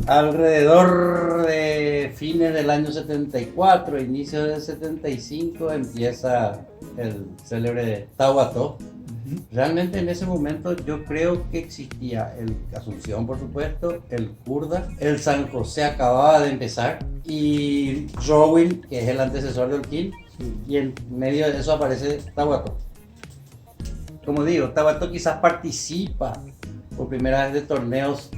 Alrededor de fines del año 74, inicio del 75, empieza el célebre Tahuató. Realmente en ese momento yo creo que existía el Asunción, por supuesto, el Kurda, el San José acababa de empezar y Rowing, que es el antecesor del King, y en medio de eso aparece Tahuató. Como digo, Tahuató quizás participa por primera vez de torneos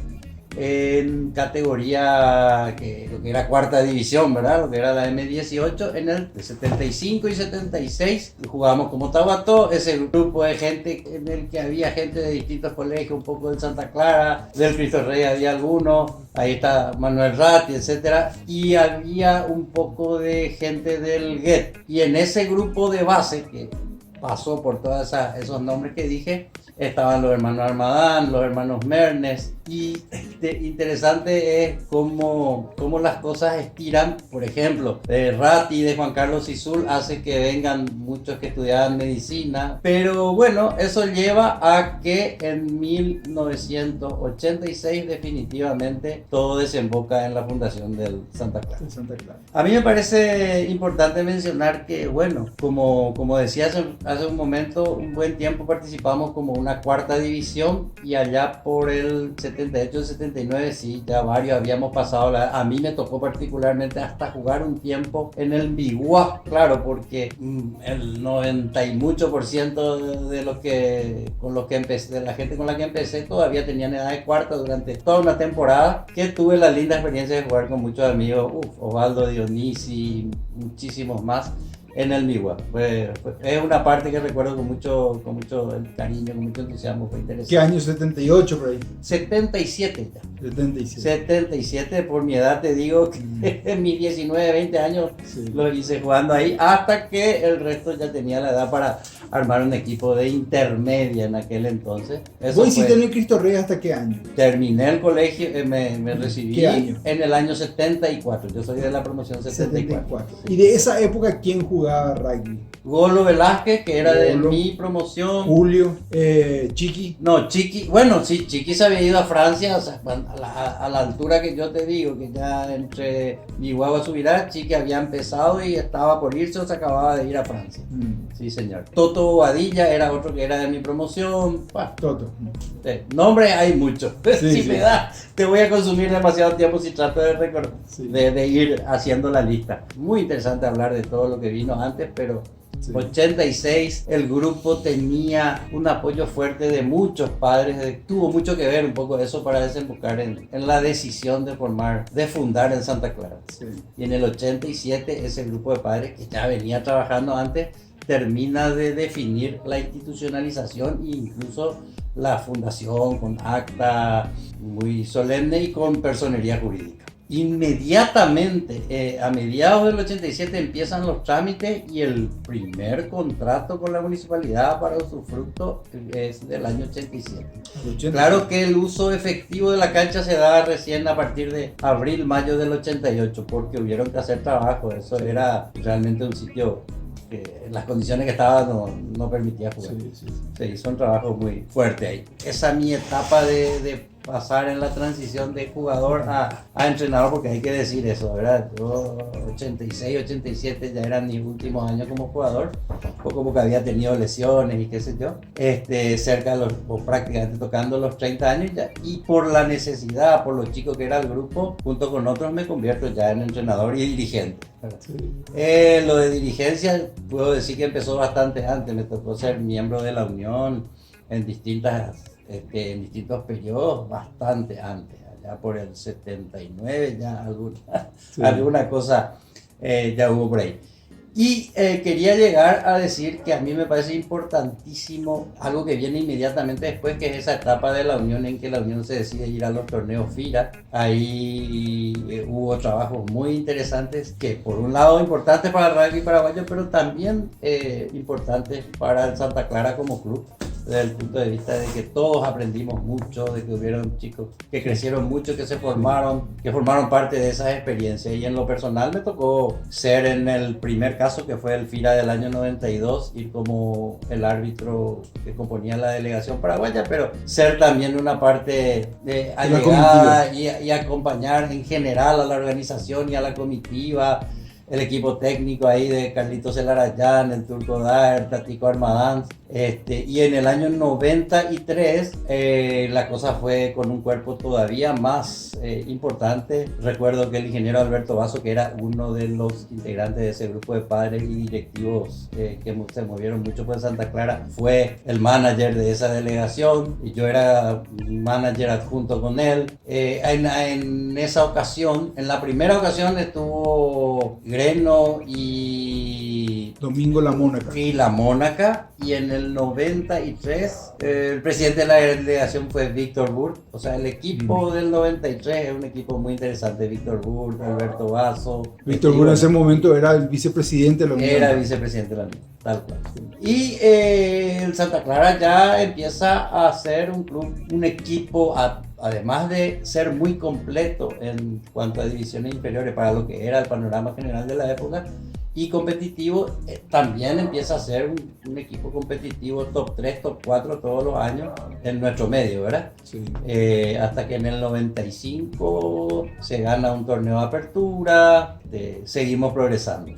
en categoría lo que era cuarta división, ¿verdad? Lo que era la M18 en el 75 y 76 jugábamos como Tahuató, ese grupo de gente en el que había gente de distintos colegios, un poco del Santa Clara, del Cristo Rey había algunos, ahí está Manuel Ratti, etcétera, y había un poco de gente del GET, y en ese grupo de base que pasó por todos esos nombres que dije, estaban los hermanos Armadán, los hermanos Mernes, y interesante es cómo las cosas estiran. Por ejemplo, de Ratti, de Juan Carlos Sisul, hace que vengan muchos que estudiaban medicina, pero bueno, eso lleva a que en 1986 definitivamente todo desemboca en la fundación del Santa Clara. A mí me parece importante mencionar que, bueno, como decía hace un momento, un buen tiempo participamos como una cuarta división, y allá por el 78-79 sí, ya varios habíamos pasado. A mí me tocó particularmente hasta jugar un tiempo en el Biguá, claro, porque el 90 y mucho por ciento de los que empecé, de la gente con la que empecé, todavía tenían edad de cuarta durante toda una temporada, que tuve la linda experiencia de jugar con muchos amigos, Osvaldo, Dionisi, muchísimos más, en el Migua. Es una parte que recuerdo con mucho cariño, con mucho entusiasmo, fue interesante. ¿Qué año? 78 por ahí. 77 ya. 77. 77, por mi edad te digo que en mis 19, 20 años lo hice jugando ahí, hasta que el resto ya tenía la edad para armar un equipo de intermedia en aquel entonces. ¿Vos hiciste en el Cristo Rey hasta qué año? Terminé el colegio, me recibí ¿Qué año? en el año 74, yo soy de la promoción 74. ¿Y de esa época quién jugaba rugby? Golo Velázquez, que era de mi promoción. Julio, Chiqui. No, Chiqui, bueno, sí, Chiqui se había ido a Francia, o sea, a la altura que yo te digo, que ya entre Chihuahua Subirá, Chiqui había empezado y estaba por irse, o se acababa de ir a Francia. Sí, señor. Toto Bobadilla era otro que era de mi promoción. Bueno, Toto. Nombres hay muchos. Sí, Me da, te voy a consumir demasiado tiempo si trato de recordar, de ir haciendo la lista. Muy interesante hablar de todo lo que vino antes, pero 86 el grupo tenía un apoyo fuerte de muchos padres, tuvo mucho que ver un poco de eso para desembocar en la decisión de fundar en Santa Clara. Y en el 87 ese grupo de padres que ya venía trabajando antes termina de definir la institucionalización e incluso la fundación con acta muy solemne y con personería jurídica. Inmediatamente, a mediados del 87 empiezan los trámites y el primer contrato con la municipalidad para usufructo es del año 87. Claro que el uso efectivo de la cancha se da recién a partir de abril, mayo del 88, porque hubieron que hacer trabajo. Eso era realmente un sitio que en las condiciones que estaba no permitía jugar. Se hizo un trabajo muy fuerte ahí. Esa es mi etapa de pasar en la transición de jugador a entrenador, porque hay que decir eso, ¿verdad? Yo 86, 87 ya eran mis últimos años como jugador, o como que había tenido lesiones y qué sé yo, cerca de o prácticamente tocando los 30 años ya, y por la necesidad, por los chicos que era el grupo, junto con otros me convierto ya en entrenador y dirigente. Lo de dirigencia puedo decir que empezó bastante antes, me tocó ser miembro de la Unión en distintos periodos bastante antes, allá por el 79 ya alguna cosa ya hubo por ahí. Y quería llegar a decir que a mí me parece importantísimo algo que viene inmediatamente después, que es esa etapa de la Unión en que la Unión se decide ir a los torneos FIRA. Ahí hubo trabajos muy interesantes que por un lado importantes para el rugby paraguayo, pero también importantes para el Santa Clara como club. desde el punto de vista de que todos aprendimos mucho, de que hubieron chicos que crecieron mucho, que se formaron, que formaron parte de esas experiencias. Y en lo personal me tocó ser en el primer caso, que fue el FIRA del año 92, ir como el árbitro que componía la delegación paraguaya, pero ser también una parte de allegada y acompañar en general a la organización y a la comitiva, el equipo técnico ahí de Carlitos Elarayán, el Turco Daer, Tatico Armadán. Y en el año 93 la cosa fue con un cuerpo todavía más importante. Recuerdo que el ingeniero Alberto Basso, que era uno de los integrantes de ese grupo de padres y directivos que se movieron mucho por Santa Clara, fue el manager de esa delegación y yo era manager adjunto con él. En esa ocasión, en la primera ocasión estuvo Greno y Domingo La Mónaca. Y La Mónaca, y en el 93 el presidente de la delegación fue Víctor Burt. O sea, el equipo del 93 es un equipo muy interesante. Víctor Burt, Alberto Basso. Víctor Burt en ese momento era el vicepresidente de la Unión. Era vicepresidente de la Unión, tal cual. Y el Santa Clara ya empieza a ser un club, un equipo, además de ser muy completo en cuanto a divisiones inferiores para lo que era el panorama general de la época, y competitivo, también empieza a ser un equipo competitivo top 3, top 4 todos los años en nuestro medio, ¿verdad? Sí. Hasta que en el 95 se gana un torneo de apertura, seguimos progresando.